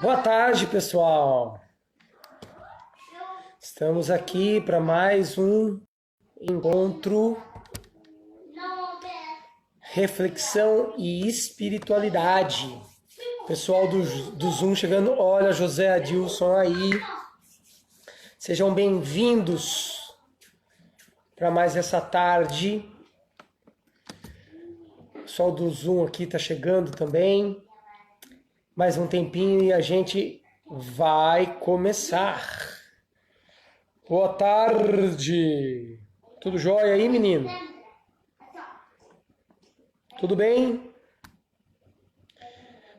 Boa tarde, pessoal. Estamos aqui para mais um encontro, reflexão e espiritualidade. Pessoal do Zoom chegando. Olha, José Adilson aí. Sejam bem-vindos para mais essa tarde. O pessoal do Zoom aqui está chegando também. Mais um tempinho e a gente vai começar. Boa tarde. Tudo jóia aí, menino? Tudo bem?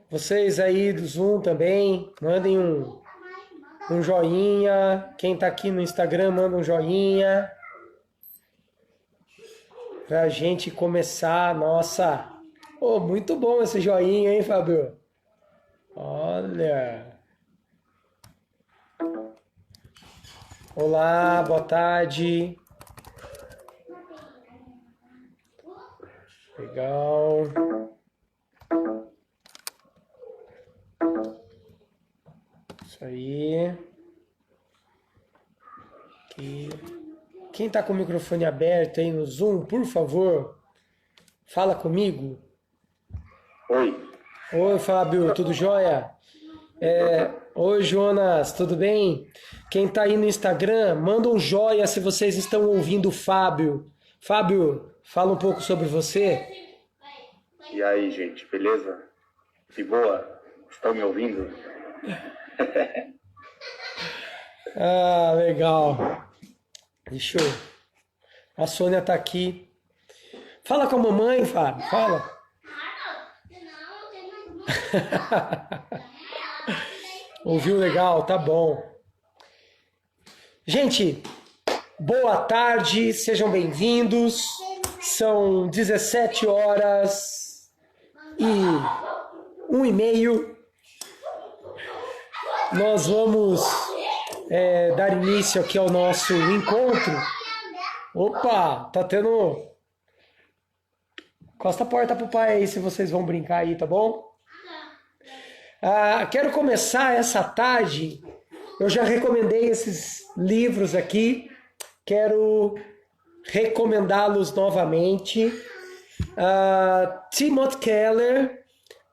Vocês aí do Zoom também, mandem um joinha. Quem tá aqui no Instagram, manda um joinha. Pra gente começar a nossa... Oh, muito bom esse joinha, hein, Fábio? Olha. Olá, boa tarde. Legal. Isso aí. Aqui. Quem tá com o microfone aberto aí no Zoom, por favor, fala comigo. Oi. Oi, Fábio, tudo jóia? Oi, Jonas, tudo bem? Quem tá aí no Instagram, manda um joia se vocês estão ouvindo o Fábio. Fábio, fala um pouco sobre você. E aí, gente, beleza? De boa? Estão me ouvindo? Ah, legal. Deixa eu... A Sônia tá aqui. Fala com a mamãe, Fábio, fala. Ouviu legal? Tá bom. Gente, boa tarde, sejam bem-vindos. São 17 horas e 1h30. Nós vamos dar início aqui ao nosso encontro. Opa, tá tendo... Costa a porta pro pai aí se vocês vão brincar aí, tá bom? Quero começar essa tarde, eu já recomendei esses livros aqui, quero recomendá-los novamente. Timothy Keller,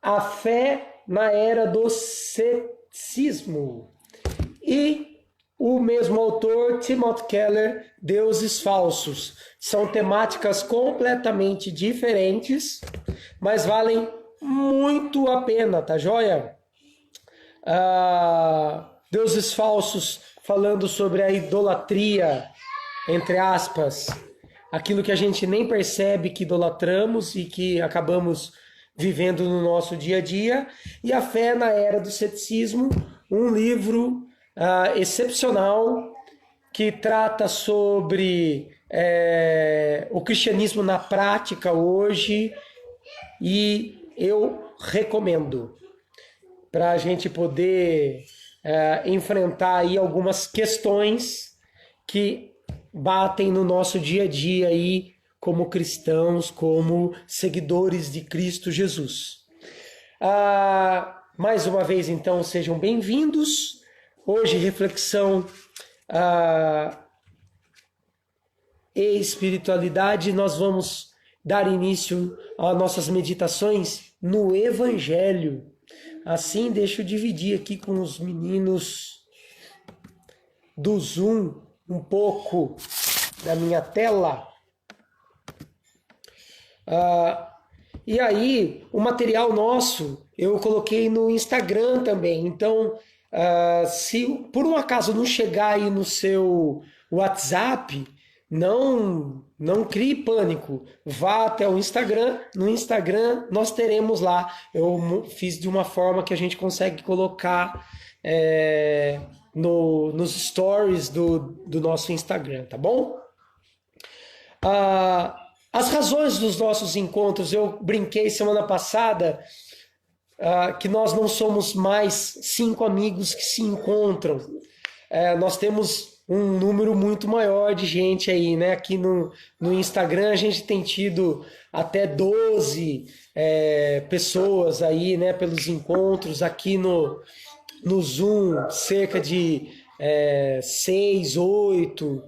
A Fé na Era do Ceticismo. E o mesmo autor, Timothy Keller, Deuses Falsos. São temáticas completamente diferentes, mas valem muito a pena, tá joia? Deuses Falsos, falando sobre a idolatria, entre aspas, aquilo que a gente nem percebe que idolatramos e que acabamos vivendo no nosso dia a dia. E A Fé na Era do Ceticismo, um livro excepcional que trata sobre o cristianismo na prática hoje, e eu recomendo para a gente poder enfrentar aí algumas questões que batem no nosso dia a dia aí como cristãos, como seguidores de Cristo Jesus. Mais uma vez, então, sejam bem-vindos. Hoje, reflexão e espiritualidade, nós vamos dar início às nossas meditações no Evangelho. Assim, deixa eu dividir aqui com os meninos do Zoom um pouco da minha tela. E aí, o material nosso eu coloquei no Instagram também. Então, se por um acaso não chegar aí no seu WhatsApp, não crie pânico. Vá até o Instagram. No Instagram nós teremos lá. Eu fiz de uma forma que a gente consegue colocar nos stories do nosso Instagram, tá bom? As razões dos nossos encontros, eu brinquei semana passada que nós não somos mais 5 amigos que se encontram. Nós temos um número muito maior de gente aí, né? Aqui no Instagram a gente tem tido até 12 pessoas aí, né? Pelos encontros. Aqui no no Zoom cerca de 6, 8.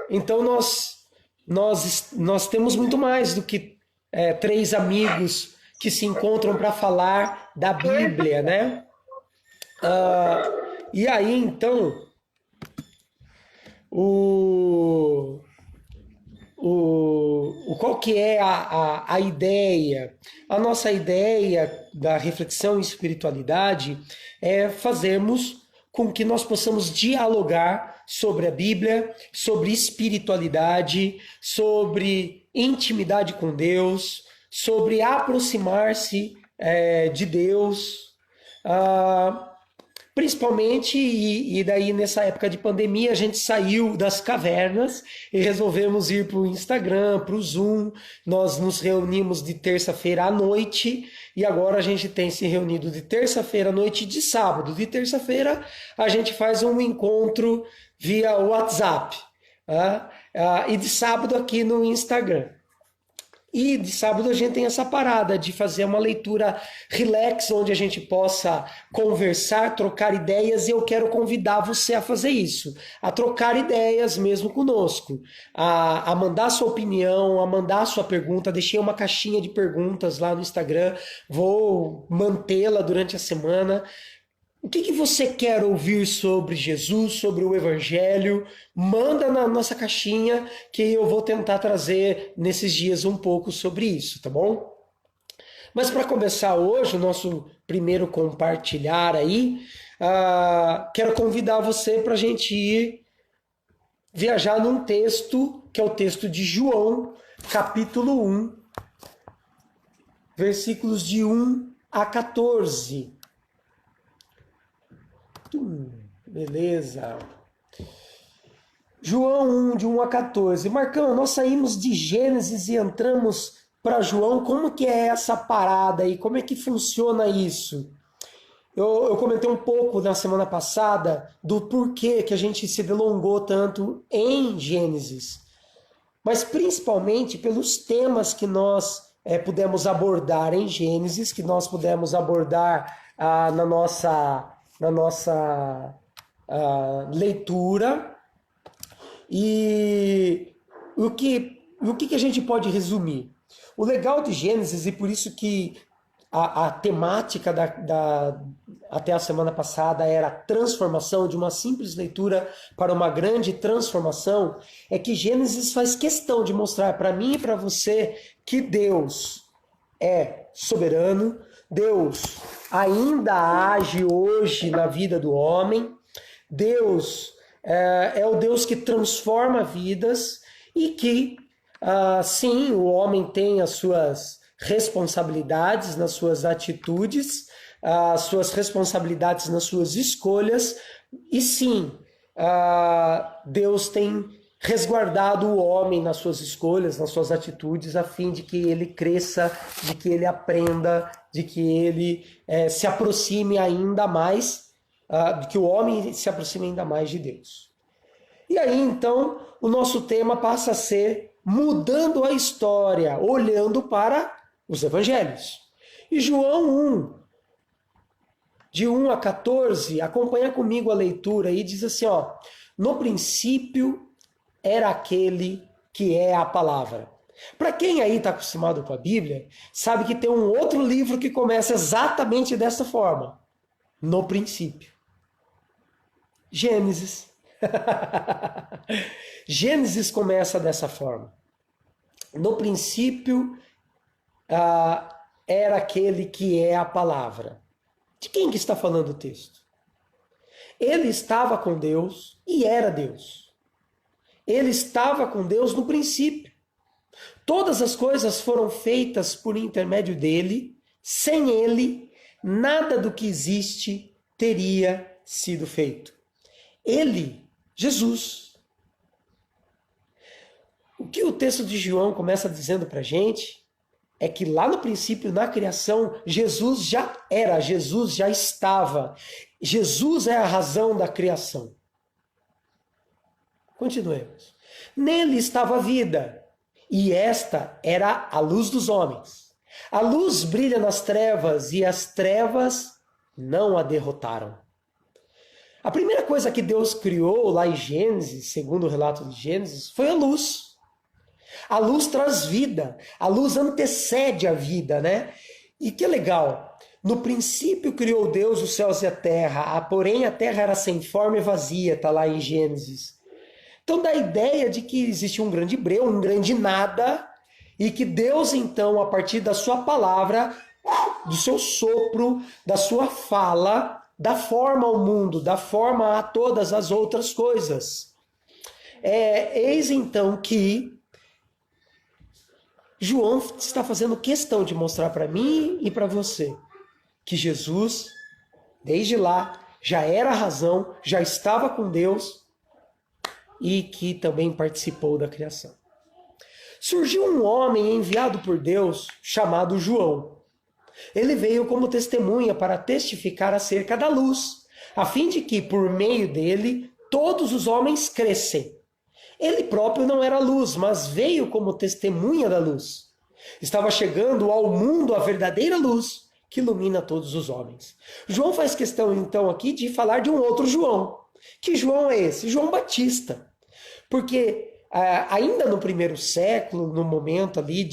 Então nós temos muito mais do que 3 amigos que se encontram para falar da Bíblia, né? E aí, então, qual que é a ideia? A nossa ideia da reflexão em espiritualidade é fazermos com que nós possamos dialogar sobre a Bíblia, sobre espiritualidade, sobre intimidade com Deus, sobre aproximar-se de Deus, principalmente, e daí nessa época de pandemia a gente saiu das cavernas e resolvemos ir para o Instagram, para o Zoom. Nós nos reunimos de terça-feira à noite e agora a gente tem se reunido de terça-feira à noite e de sábado. De terça-feira a gente faz um encontro via WhatsApp, e de sábado aqui no Instagram. E de sábado a gente tem essa parada de fazer uma leitura relax, onde a gente possa conversar, trocar ideias, e eu quero convidar você a fazer isso, a trocar ideias mesmo conosco, a mandar sua opinião, a mandar sua pergunta. Deixei uma caixinha de perguntas lá no Instagram, vou mantê-la durante a semana. O que você quer ouvir sobre Jesus, sobre o Evangelho? Manda na nossa caixinha que eu vou tentar trazer nesses dias um pouco sobre isso, tá bom? Mas para começar hoje, o nosso primeiro compartilhar aí, quero convidar você para a gente ir viajar num texto, que é o texto de João, capítulo 1, versículos de 1 a 14. Beleza. João 1, de 1 a 14. Marcão, nós saímos de Gênesis e entramos para João. Como que é essa parada aí? Como é que funciona isso? Eu comentei um pouco na semana passada do porquê que a gente se delongou tanto em Gênesis. Mas principalmente pelos temas que nós pudemos abordar em Gênesis, que nós pudemos abordar na nossa leitura. E o que a gente pode resumir? O legal de Gênesis, e por isso que a temática até a semana passada era a transformação, de uma simples leitura para uma grande transformação, é que Gênesis faz questão de mostrar para mim e para você que Deus é soberano, Deus ainda age hoje na vida do homem, Deus é o Deus que transforma vidas e que, sim, o homem tem as suas responsabilidades nas suas atitudes, as suas responsabilidades nas suas escolhas, e sim, Deus tem resguardado o homem nas suas escolhas, nas suas atitudes, a fim de que ele cresça, de que ele aprenda, de que ele se aproxime ainda mais, de que o homem se aproxime ainda mais de Deus. E aí, então, o nosso tema passa a ser mudando a história, olhando para os evangelhos. E João 1, de 1 a 14, acompanha comigo a leitura e diz assim, no princípio era aquele que é a palavra. Para quem aí está acostumado com a Bíblia, sabe que tem um outro livro que começa exatamente dessa forma. No princípio. Gênesis. Gênesis começa dessa forma. No princípio era aquele que é a palavra. De quem que está falando o texto? Ele estava com Deus e era Deus. Ele estava com Deus no princípio. Todas as coisas foram feitas por intermédio dele. Sem ele, nada do que existe teria sido feito. Ele, Jesus. O que o texto de João começa dizendo para a gente é que lá no princípio, na criação, Jesus já era, Jesus já estava. Jesus é a razão da criação. Continuemos. Nele estava a vida, e esta era a luz dos homens. A luz brilha nas trevas, e as trevas não a derrotaram. A primeira coisa que Deus criou lá em Gênesis, segundo o relato de Gênesis, foi a luz. A luz traz vida, a luz antecede a vida, né? E que legal, no princípio criou Deus os céus e a terra, porém a terra era sem forma e vazia, está lá em Gênesis. Então dá a ideia de que existe um grande breu, um grande nada, e que Deus então, a partir da sua palavra, do seu sopro, da sua fala, dá forma ao mundo, dá forma a todas as outras coisas. Eis então que João está fazendo questão de mostrar para mim e para você que Jesus, desde lá, já era a razão, já estava com Deus e que também participou da criação. Surgiu um homem enviado por Deus chamado João. Ele veio como testemunha para testificar acerca da luz, a fim de que, por meio dele, todos os homens crescem. Ele próprio não era luz, mas veio como testemunha da luz. Estava chegando ao mundo a verdadeira luz que ilumina todos os homens. João faz questão, então, aqui de falar de um outro João. Que João é esse? João Batista. Porque ainda no primeiro século, no momento ali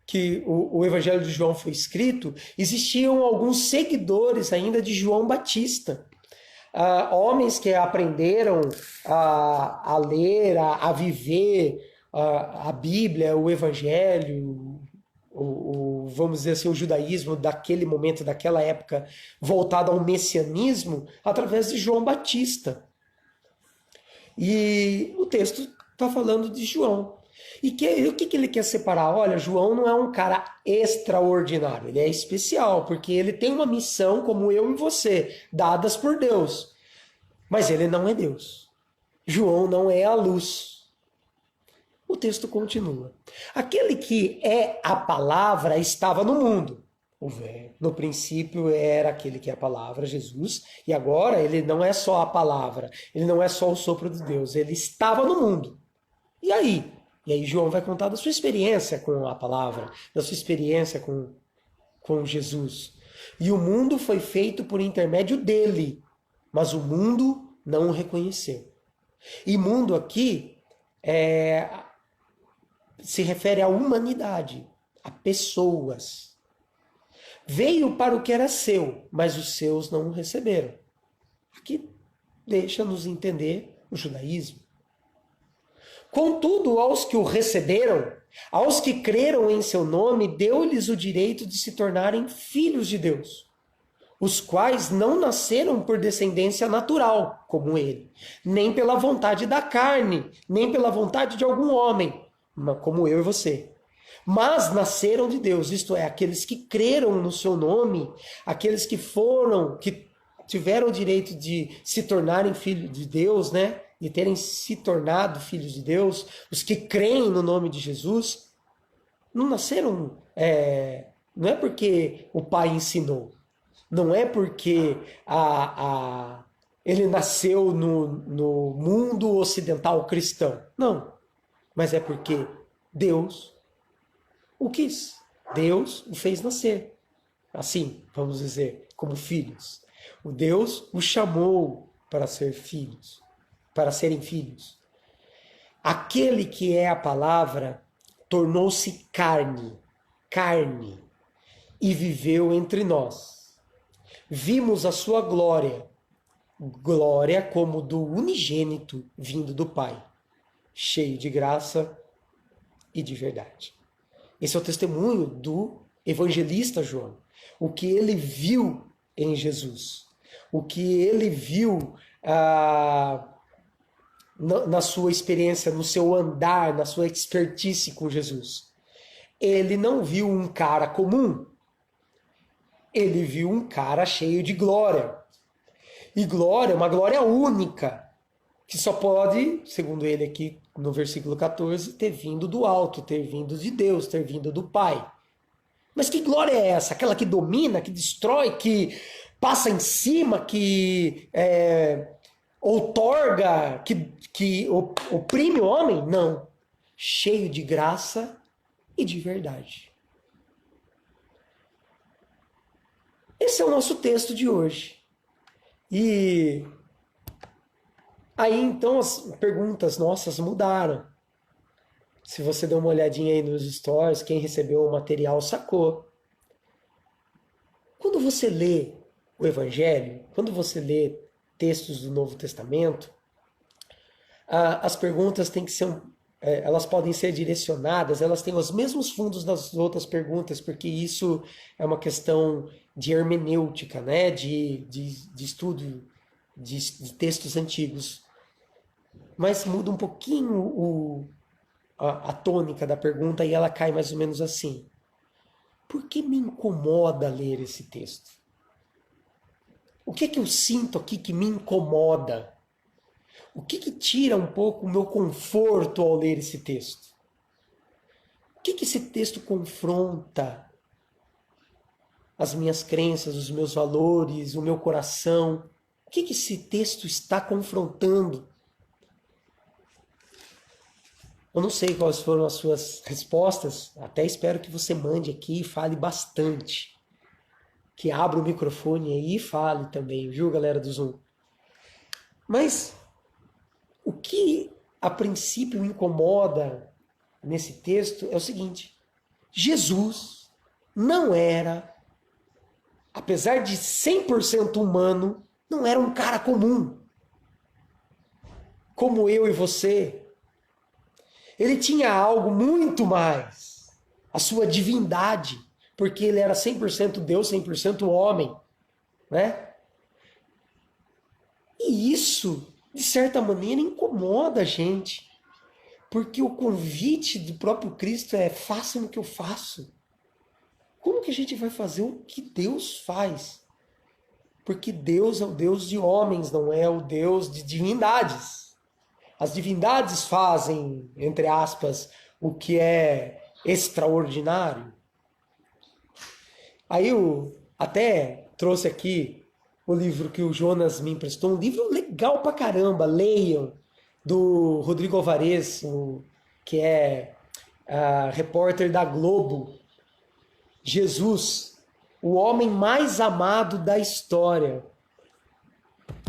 que o Evangelho de João foi escrito, existiam alguns seguidores ainda de João Batista. Homens que aprenderam a ler, a viver a Bíblia, o Evangelho, vamos dizer assim, o judaísmo daquele momento, daquela época, voltado ao messianismo, através de João Batista. E o texto está falando de João. E o que ele quer separar? Olha, João não é um cara extraordinário, ele é especial, porque ele tem uma missão como eu e você, dadas por Deus. Mas ele não é Deus. João não é a luz. O texto continua. Aquele que é a palavra estava no mundo. No princípio era aquele que é a palavra, Jesus, e agora ele não é só a palavra, ele não é só o sopro de Deus, ele estava no mundo. E aí? E aí João vai contar da sua experiência com a palavra, da sua experiência com Jesus. E o mundo foi feito por intermédio dele, mas o mundo não o reconheceu. E mundo aqui se refere à humanidade, a pessoas. Veio para o que era seu, mas os seus não o receberam. Aqui deixa-nos entender o judaísmo. Contudo, aos que o receberam, aos que creram em seu nome, deu-lhes o direito de se tornarem filhos de Deus, os quais não nasceram por descendência natural, como ele, nem pela vontade da carne, nem pela vontade de algum homem, como eu e você. Mas nasceram de Deus, isto é, aqueles que creram no seu nome, aqueles que tiveram o direito de se tornarem filhos de Deus, né? De terem se tornado filhos de Deus, os que creem no nome de Jesus, não nasceram, não é porque o pai ensinou, não é porque ele nasceu no mundo ocidental cristão, não, mas é porque Deus o quis. Deus o fez nascer. Assim, vamos dizer, como filhos. O Deus o chamou para ser filhos, para serem filhos. Aquele que é a palavra tornou-se carne, e viveu entre nós. Vimos a sua glória, glória como do unigênito vindo do Pai, cheio de graça e de verdade. Esse é o testemunho do evangelista João. O que ele viu em Jesus. O que ele viu na sua experiência, no seu andar, na sua expertise com Jesus. Ele não viu um cara comum. Ele viu um cara cheio de glória. E glória, uma glória única, que só pode, segundo ele aqui no versículo 14, ter vindo do alto, ter vindo de Deus, ter vindo do Pai. Mas que glória é essa? Aquela que domina, que destrói, que passa em cima, que outorga, que oprime o homem? Não. Cheio de graça e de verdade. Esse é o nosso texto de hoje. E aí então as perguntas nossas mudaram. Se você deu uma olhadinha aí nos stories, quem recebeu o material sacou. Quando você lê o Evangelho, quando você lê textos do Novo Testamento, as perguntas têm que ser, elas podem ser direcionadas, elas têm os mesmos fundos das outras perguntas, porque isso é uma questão de hermenêutica, né? de estudo de textos antigos. Mas muda um pouquinho a tônica da pergunta e ela cai mais ou menos assim. Por que me incomoda ler esse texto? O que é que eu sinto aqui que me incomoda? O que tira um pouco o meu conforto ao ler esse texto? O que esse texto confronta? As minhas crenças, os meus valores, o meu coração? O que esse texto está confrontando? Eu não sei quais foram as suas respostas, até espero que você mande aqui e fale bastante. Que abra o microfone aí e fale também, viu, galera do Zoom? Mas o que a princípio incomoda nesse texto é o seguinte: Jesus não era, apesar de 100% humano, não era um cara comum, como eu e você. Ele tinha algo muito mais, a sua divindade, porque ele era 100% Deus, 100% homem, né? E isso, de certa maneira, incomoda a gente, porque o convite do próprio Cristo é: façam o que eu faço. Como que a gente vai fazer o que Deus faz? Porque Deus é o Deus de homens, não é o Deus de divindades. As divindades fazem, entre aspas, o que é extraordinário. Aí eu até trouxe aqui o livro que o Jonas me emprestou, um livro legal pra caramba, leiam, do Rodrigo Alvarez, que é repórter da Globo. Jesus, o homem mais amado da história.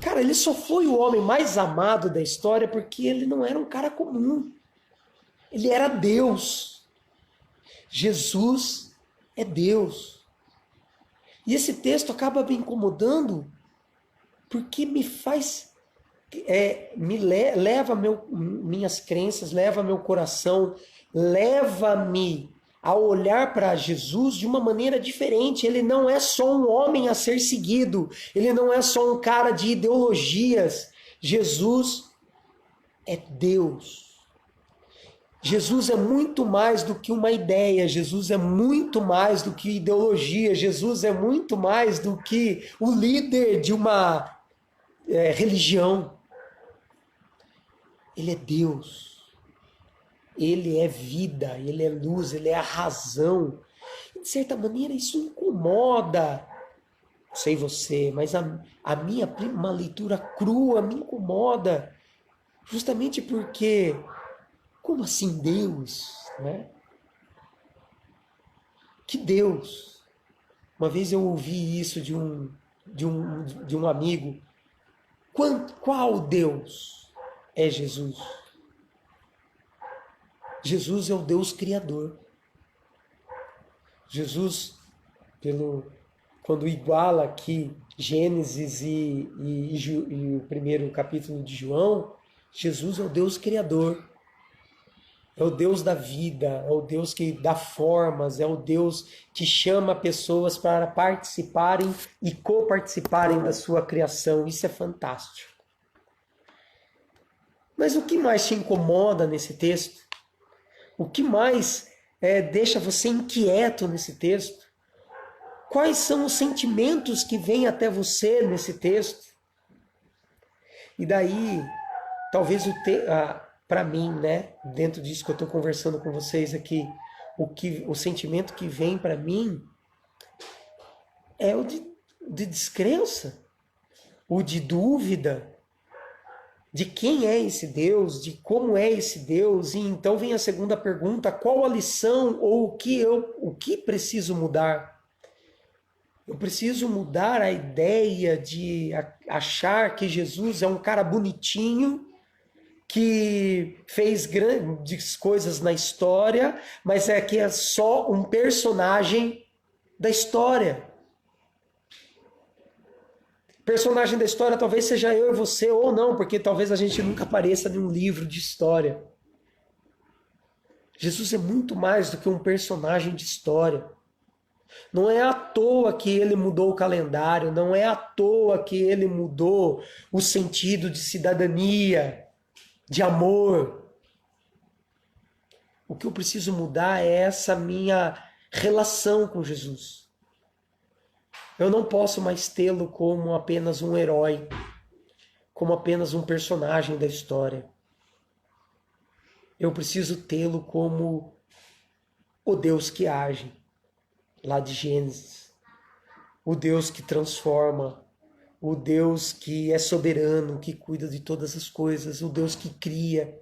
Cara, ele só foi o homem mais amado da história porque ele não era um cara comum. Ele era Deus. Jesus é Deus. E esse texto acaba me incomodando porque me faz, leva minhas crenças, leva meu coração, leva-me a olhar para Jesus de uma maneira diferente. Ele não é só um homem a ser seguido, ele não é só um cara de ideologias. Jesus é Deus. Jesus é muito mais do que uma ideia, Jesus é muito mais do que ideologia, Jesus é muito mais do que o líder de uma religião. Ele é Deus. Ele é vida, ele é luz, ele é a razão. E, de certa maneira, isso incomoda. Não sei você, mas a minha uma leitura crua me incomoda. Justamente porque, como assim Deus? Né? Que Deus? Uma vez eu ouvi isso de um amigo. Qual Deus é Jesus? Jesus é o Deus Criador. Jesus, quando iguala aqui Gênesis e o primeiro capítulo de João, Jesus é o Deus Criador. É o Deus da vida, é o Deus que dá formas, é o Deus que chama pessoas para participarem e coparticiparem da sua criação. Isso é fantástico. Mas o que mais te incomoda nesse texto? O que mais deixa você inquieto nesse texto? Quais são os sentimentos que vêm até você nesse texto? E daí, talvez para mim, né, dentro disso que eu estou conversando com vocês aqui, o sentimento que vem para mim é o de descrença, o de dúvida, de quem é esse Deus, de como é esse Deus. E então vem a segunda pergunta: qual a lição ou o que preciso mudar? Eu preciso mudar a ideia de achar que Jesus é um cara bonitinho, que fez grandes coisas na história, mas é que é só um personagem da história. Personagem da história talvez seja eu e você, ou não, porque talvez a gente nunca apareça em um livro de história. Jesus é muito mais do que um personagem de história. Não é à toa que ele mudou o calendário, não é à toa que ele mudou o sentido de cidadania, de amor. O que eu preciso mudar é essa minha relação com Jesus. Eu não posso mais tê-lo como apenas um herói, como apenas um personagem da história. Eu preciso tê-lo como o Deus que age, lá de Gênesis. O Deus que transforma, o Deus que é soberano, que cuida de todas as coisas, o Deus que cria.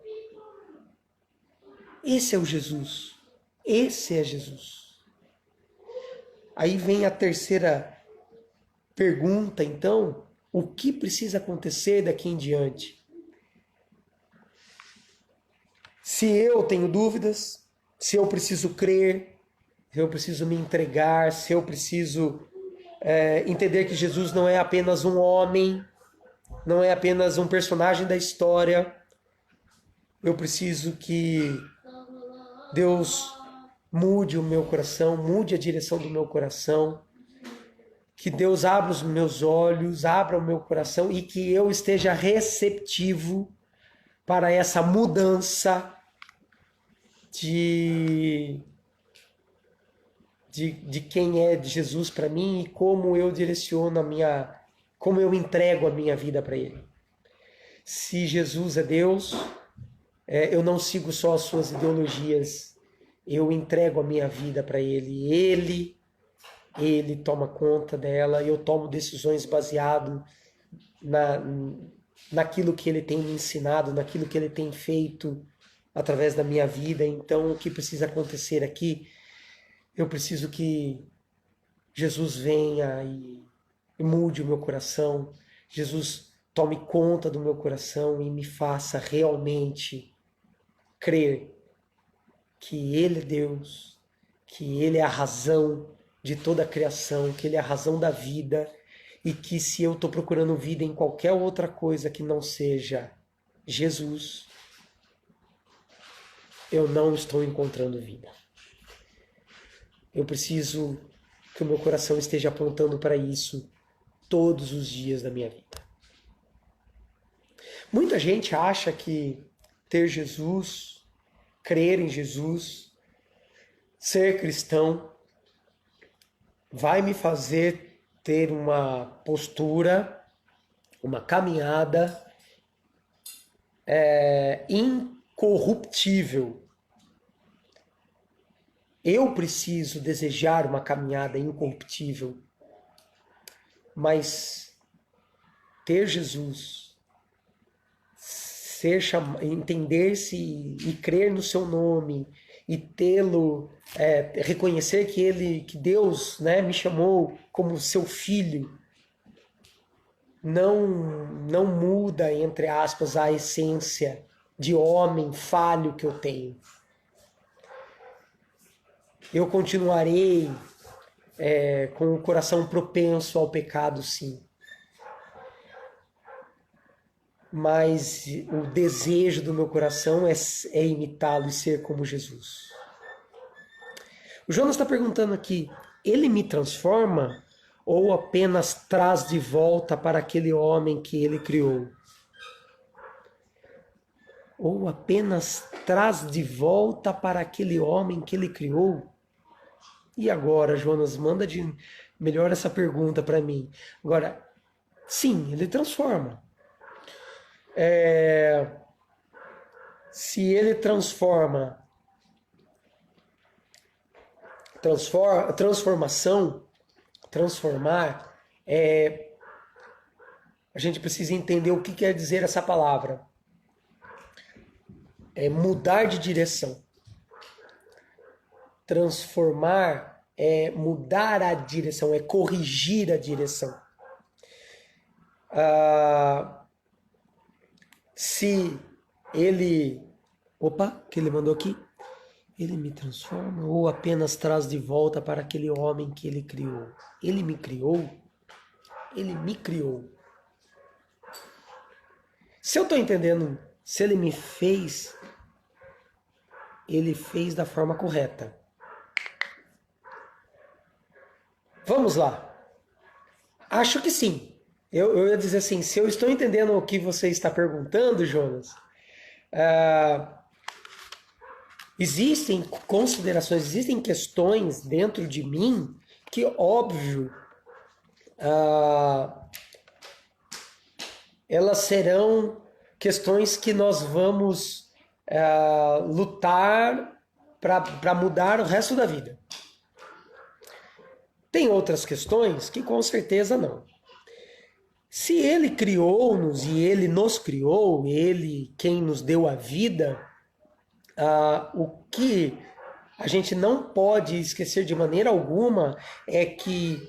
Esse é o Jesus. Esse é Jesus. Aí vem a terceira pergunta, então, o que precisa acontecer daqui em diante? Se eu tenho dúvidas, se eu preciso crer, se eu preciso me entregar, se eu preciso entender que Jesus não é apenas um homem, não é apenas um personagem da história, eu preciso que Deus mude o meu coração, mude a direção do meu coração, que Deus abra os meus olhos, abra o meu coração e que eu esteja receptivo para essa mudança de quem é Jesus para mim e como eu direciono como eu entrego a minha vida para Ele. Se Jesus é Deus, eu não sigo só as suas ideologias, eu entrego a minha vida para Ele. Ele toma conta dela, eu tomo decisões baseado naquilo que Ele tem me ensinado, naquilo que Ele tem feito através da minha vida. Então, o que precisa acontecer aqui? Eu preciso que Jesus venha e mude o meu coração. Jesus tome conta do meu coração e me faça realmente crer que Ele é Deus, que Ele é a razão de toda a criação, que Ele é a razão da vida e que se eu estou procurando vida em qualquer outra coisa que não seja Jesus, eu não estou encontrando vida. Eu preciso que o meu coração esteja apontando para isso todos os dias da minha vida. Muita gente acha que ter Jesus, crer em Jesus, ser cristão, vai me fazer ter uma postura, uma caminhada incorruptível. Eu preciso desejar uma caminhada incorruptível, mas ter Jesus, entender-se e crer no seu nome e tê-lo, reconhecer que Deus, né, me chamou como seu filho, não muda, entre aspas, a essência de homem falho que eu tenho. Eu continuarei com o coração propenso ao pecado, sim. Mas o desejo do meu coração é imitá-lo e ser como Jesus. O Jonas está perguntando aqui, ele me transforma ou apenas traz de volta para aquele homem que ele criou? Ou apenas traz de volta para aquele homem que ele criou? E agora, Jonas, manda melhor essa pergunta para mim. Agora, sim, ele transforma. Se ele transformar, a gente precisa entender o que quer dizer essa palavra. É mudar de direção. Transformar é mudar a direção, é corrigir a direção. Se ele... Opa, que ele mandou aqui. Ele me transforma ou apenas traz de volta para aquele homem que ele criou? Ele me criou? Ele me criou. Se eu estou entendendo, se ele me fez, ele fez da forma correta. Vamos lá. Acho que sim. Eu ia dizer assim, se eu estou entendendo o que você está perguntando, Jonas, existem considerações, existem questões dentro de mim que, óbvio, elas serão questões que nós vamos lutar para mudar o resto da vida. Tem outras questões que com certeza não. Se ele criou-nos e ele nos criou, ele quem nos deu a vida, o que a gente não pode esquecer de maneira alguma é que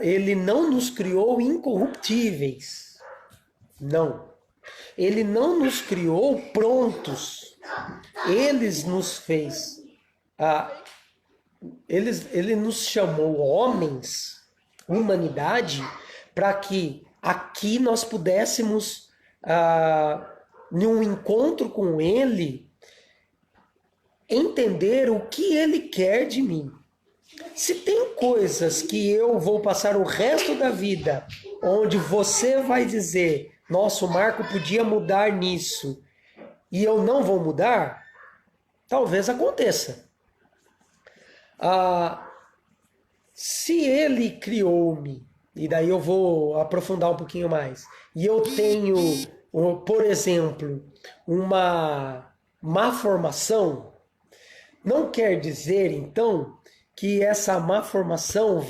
ele não nos criou incorruptíveis. Não. Ele não nos criou prontos. Ele nos fez. Ele nos chamou homens, humanidade, para que aqui nós pudéssemos, em um encontro com ele, entender o que ele quer de mim. Se tem coisas que eu vou passar o resto da vida, onde você vai dizer, nossa, o Marco podia mudar nisso, e eu não vou mudar, talvez aconteça. Se ele criou-me, e daí eu vou aprofundar um pouquinho mais, e eu tenho, por exemplo, uma má formação, não quer dizer, então, que essa má formação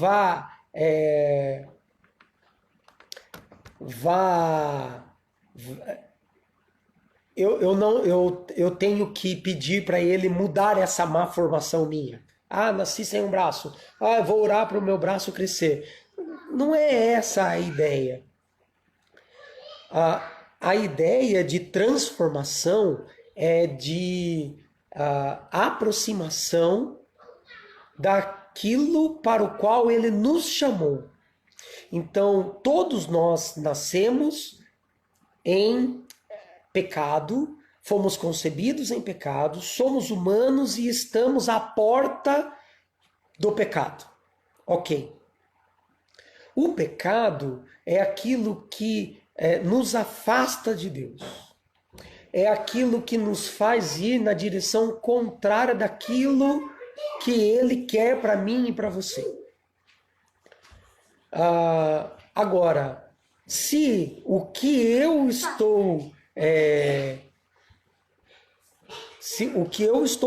eu tenho que pedir para ele mudar essa má formação minha. Nasci sem um braço. Eu vou orar para o meu braço crescer. Não é essa a ideia. A ideia de transformação é de aproximação daquilo para o qual ele nos chamou. Então, todos nós nascemos em pecado, fomos concebidos em pecado, somos humanos e estamos à porta do pecado. Ok. O pecado é aquilo que nos afasta de Deus. É aquilo que nos faz ir na direção contrária daquilo que Ele quer para mim e para você. Agora, se o que eu estou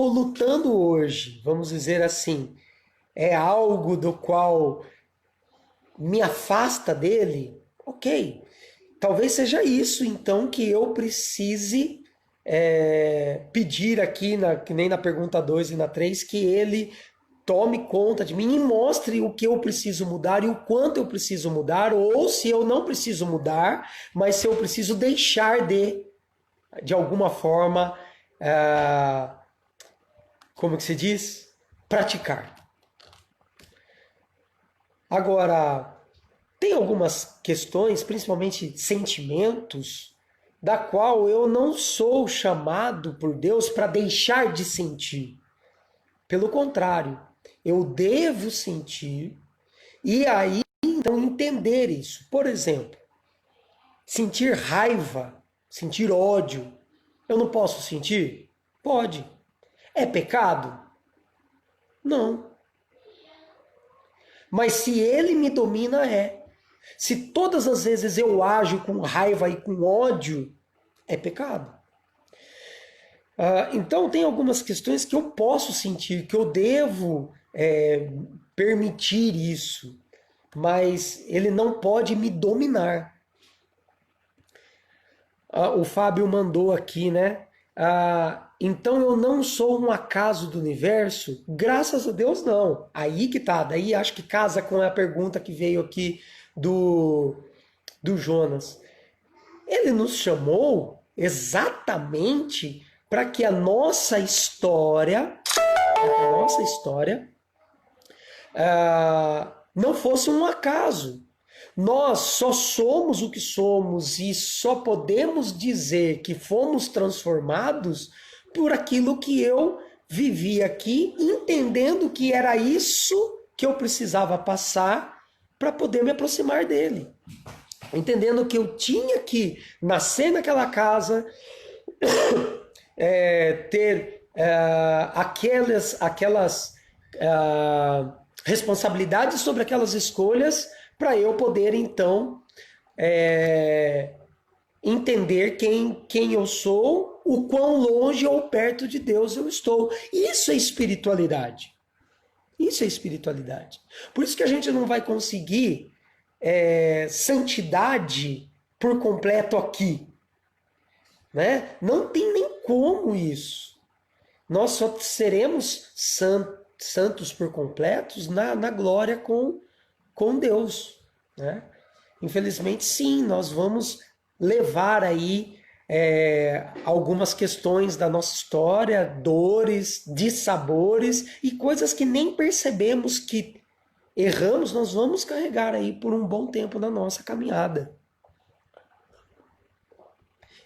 lutando hoje, vamos dizer assim, é algo do qual me afasta dele, ok. Talvez seja isso, então, que eu precise pedir aqui, que nem na pergunta 2 e na 3, que ele tome conta de mim e mostre o que eu preciso mudar e o quanto eu preciso mudar, ou se eu não preciso mudar, mas se eu preciso deixar de alguma forma, como que se diz? Praticar. Agora, tem algumas questões, principalmente sentimentos, da qual eu não sou chamado por Deus para deixar de sentir. Pelo contrário, eu devo sentir e aí então entender isso. Por exemplo, sentir raiva, sentir ódio, eu não posso sentir? Pode. É pecado? Não. Mas se ele me domina, é. Se todas as vezes eu ajo com raiva e com ódio, é pecado. Então tem algumas questões que eu posso sentir, que eu devo permitir isso, mas ele não pode me dominar. O Fábio mandou aqui, né? então eu não sou um acaso do universo? Graças a Deus, não. Aí que tá. Daí acho que casa com a pergunta que veio aqui do Jonas. Ele nos chamou exatamente para que a nossa história, não fosse um acaso. Nós só somos o que somos e só podemos dizer que fomos transformados por aquilo que eu vivi aqui, entendendo que era isso que eu precisava passar para poder me aproximar dele. Entendendo que eu tinha que nascer naquela casa, ter aquelas responsabilidades sobre aquelas escolhas, para eu poder então entender quem eu sou, o quão longe ou perto de Deus eu estou. Isso é espiritualidade. Isso é espiritualidade. Por isso que a gente não vai conseguir santidade por completo aqui. Né? Não tem nem como isso. Nós só seremos santos por completos na glória com Deus. Né? Infelizmente, sim, nós vamos levar aí algumas questões da nossa história, dores, dissabores e coisas que nem percebemos que erramos, nós vamos carregar aí por um bom tempo na nossa caminhada.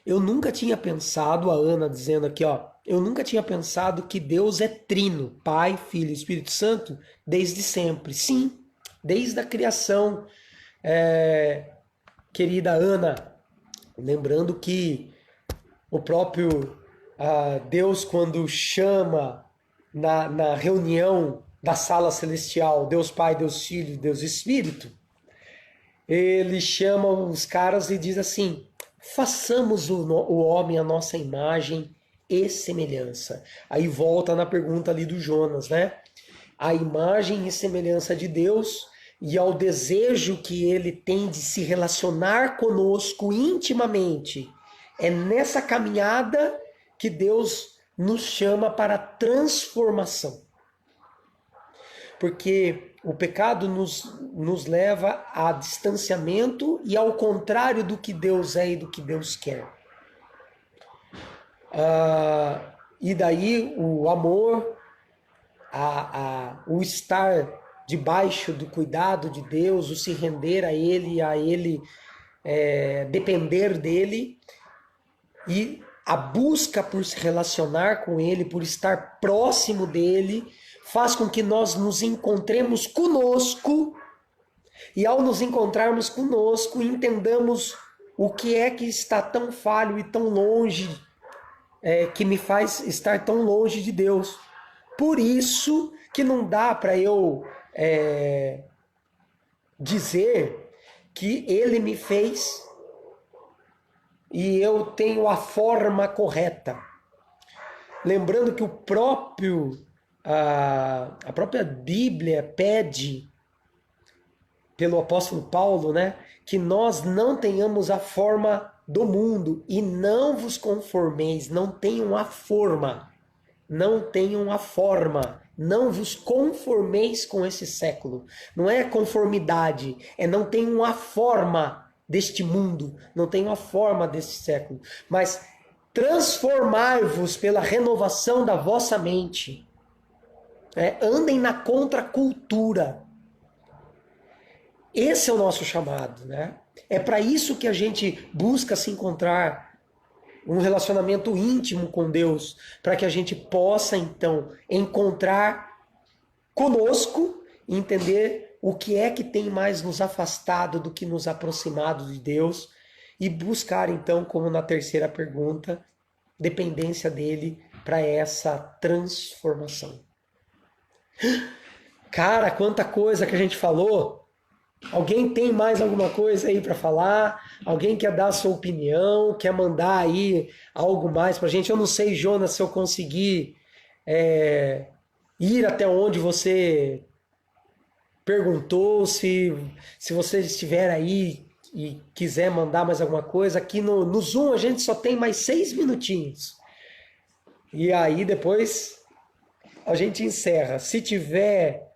Eu nunca tinha pensado, a Ana dizendo aqui, ó, eu nunca tinha pensado que Deus é trino, Pai, Filho e Espírito Santo, desde sempre. Sim, desde a criação. Querida Ana, lembrando que o próprio Deus, quando chama na reunião da sala celestial, Deus Pai, Deus Filho, Deus Espírito, ele chama os caras e diz assim: façamos o homem a nossa imagem e semelhança. Aí volta na pergunta ali do Jonas, né? A imagem e semelhança de Deus e ao desejo que ele tem de se relacionar conosco intimamente. É nessa caminhada que Deus nos chama para transformação. Porque o pecado nos leva a distanciamento e ao contrário do que Deus é e do que Deus quer. E daí o amor, o estar debaixo do cuidado de Deus, o se render a Ele depender dele e a busca por se relacionar com Ele, por estar próximo dele, faz com que nós nos encontremos conosco e ao nos encontrarmos conosco, entendamos o que é que está tão falho e tão longe, que me faz estar tão longe de Deus. Por isso que não dá para eu dizer que Ele me fez e eu tenho a forma correta. Lembrando que a própria Bíblia pede, pelo apóstolo Paulo, né, que nós não tenhamos a forma do mundo e não vos conformeis, não tenham a forma, não vos conformeis com esse século. Não é conformidade, não tenham a forma deste mundo, não tenham a forma deste século, mas transformai-vos pela renovação da vossa mente. Andem na contracultura. Esse é o nosso chamado, né? É para isso que a gente busca se encontrar um relacionamento íntimo com Deus, para que a gente possa então encontrar conosco e entender o que é que tem mais nos afastado do que nos aproximado de Deus e buscar então, como na terceira pergunta, dependência dele para essa transformação. Cara, quanta coisa que a gente falou. Alguém tem mais alguma coisa aí para falar? Alguém quer dar a sua opinião? Quer mandar aí algo mais pra gente? Eu não sei, Jonas, se eu conseguir ir até onde você perguntou, se você estiver aí e quiser mandar mais alguma coisa. Aqui no Zoom a gente só tem mais 6 minutinhos. E aí depois a gente encerra. Se tiver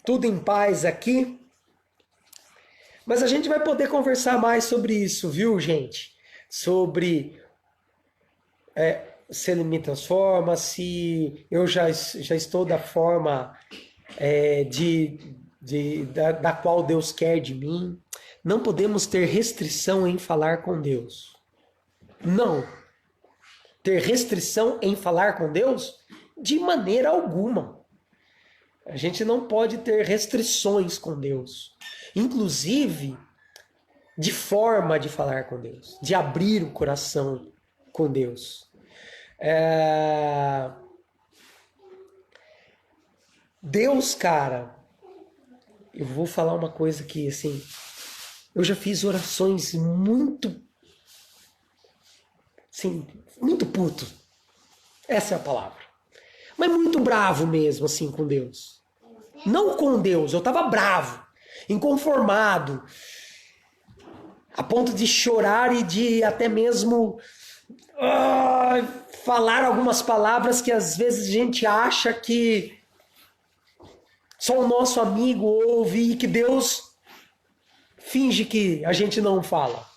tudo em paz aqui, mas a gente vai poder conversar mais sobre isso, viu, gente? Sobre se ele me transforma, se eu já estou da forma da qual Deus quer de mim. Não podemos ter restrição em falar com Deus. Não. Ter restrição em falar com Deus? De maneira alguma. A gente não pode ter restrições com Deus. Inclusive, de forma de falar com Deus. De abrir o coração com Deus. Deus, cara, eu vou falar uma coisa que, assim, eu já fiz orações muito, assim, muito puto. Essa é a palavra. Mas muito bravo mesmo, assim, com Deus. Não com Deus, eu tava bravo, inconformado, a ponto de chorar e de até mesmo falar algumas palavras que às vezes a gente acha que só o nosso amigo ouve e que Deus finge que a gente não fala.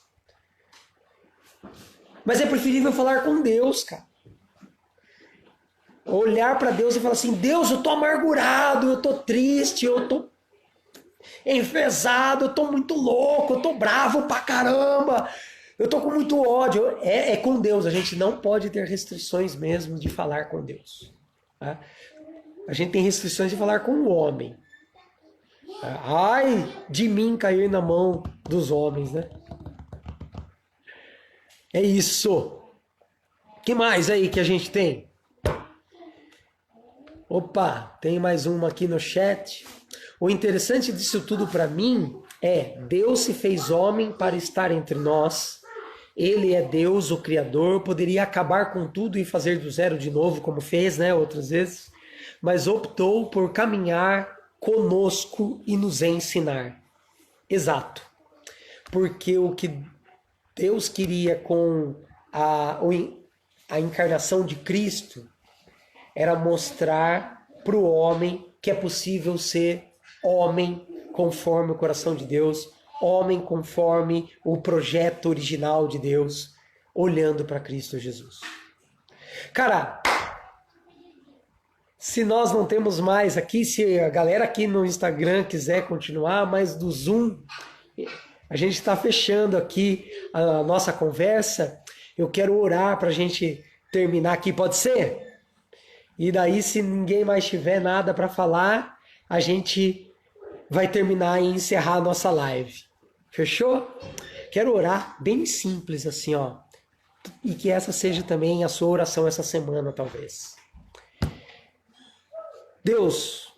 Mas é preferível falar com Deus, cara. Olhar para Deus e falar assim: Deus, eu tô amargurado, eu tô triste, eu tô enfesado, eu tô muito louco, eu tô bravo pra caramba, eu tô com muito ódio. É com Deus, a gente não pode ter restrições mesmo de falar com Deus. Tá? A gente tem restrições de falar com o homem. Ai de mim cair na mão dos homens, né? É isso. O que mais aí que a gente tem? Opa, tem mais uma aqui no chat. O interessante disso tudo para mim é: Deus se fez homem para estar entre nós. Ele é Deus, o Criador, poderia acabar com tudo e fazer do zero de novo, como fez, né, outras vezes, mas optou por caminhar conosco e nos ensinar. Exato. Porque o que Deus queria com a encarnação de Cristo era mostrar para o homem que é possível ser homem conforme o coração de Deus, homem conforme o projeto original de Deus, olhando para Cristo Jesus. Cara, se nós não temos mais aqui, se a galera aqui no Instagram quiser continuar, mas do Zoom, a gente está fechando aqui a nossa conversa. Eu quero orar para a gente terminar aqui, pode ser? E daí, se ninguém mais tiver nada para falar, a gente vai terminar e encerrar a nossa live. Fechou? Quero orar bem simples assim, ó. E que essa seja também a sua oração essa semana, talvez. Deus,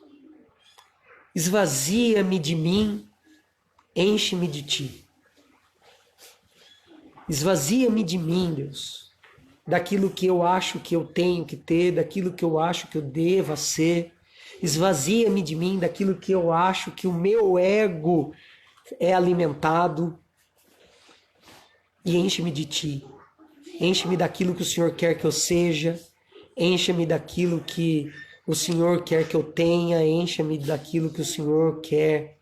esvazia-me de mim, enche-me de ti. Esvazia-me de mim, Deus. Daquilo que eu acho que eu tenho que ter, daquilo que eu acho que eu deva ser. Esvazia-me de mim daquilo que eu acho que o meu ego é alimentado. E enche-me de ti. Enche-me daquilo que o Senhor quer que eu seja. Enche-me daquilo que o Senhor quer que eu tenha. Enche-me daquilo que o Senhor quer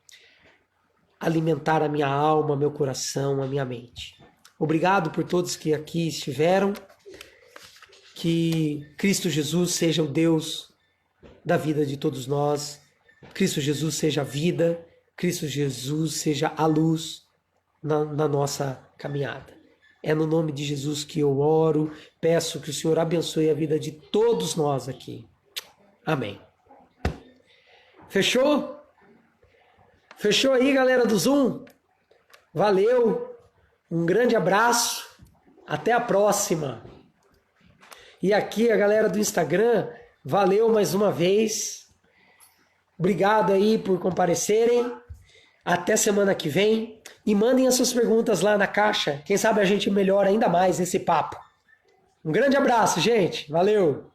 alimentar a minha alma, meu coração, a minha mente. Obrigado por todos que aqui estiveram. Que Cristo Jesus seja o Deus da vida de todos nós. Cristo Jesus seja a vida. Cristo Jesus seja a luz na nossa caminhada. É no nome de Jesus que eu oro. Peço que o Senhor abençoe a vida de todos nós aqui. Amém. Fechou? Fechou aí, galera do Zoom? Valeu. Um grande abraço. Até a próxima. E aqui a galera do Instagram, valeu mais uma vez. Obrigado aí por comparecerem. Até semana que vem. E mandem as suas perguntas lá na caixa. Quem sabe a gente melhora ainda mais esse papo. Um grande abraço, gente. Valeu!